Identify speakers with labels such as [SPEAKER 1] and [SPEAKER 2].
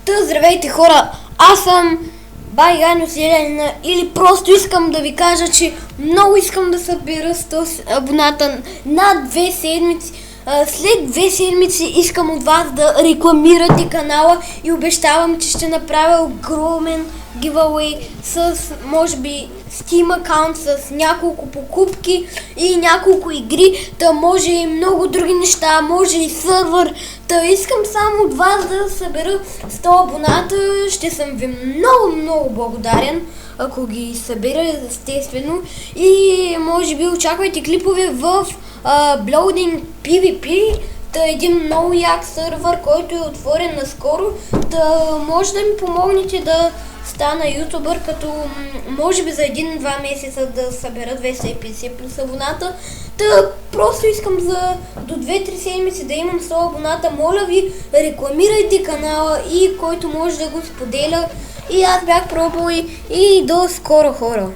[SPEAKER 1] Здравейте хора, аз съм Байгайно Селянина или просто искам да ви кажа, че много искам да събера 100 абоната на 2 седмици. След 2 седмици искам от вас да рекламирате канала и обещавам, че ще направя огромен giveaway с, може би, Steam акаунт с няколко покупки и няколко игри, може и много други неща, може и сървър. Искам само от вас да събера 100 абоната, ще съм ви много благодарен, ако ги събера, естествено. И може би очаквайте клипове в Blooding PvP, един много як сървър, който е отворен наскоро. Може да ми помогнете да стана ютубър, като може би за 1-2 месеца да събера 250 плюс абоната. Просто искам до 2-3 седмици да имам 100 абоната. Моля ви, рекламирайте канала и който може да го споделя. И аз бях пробвал и до скоро, хора.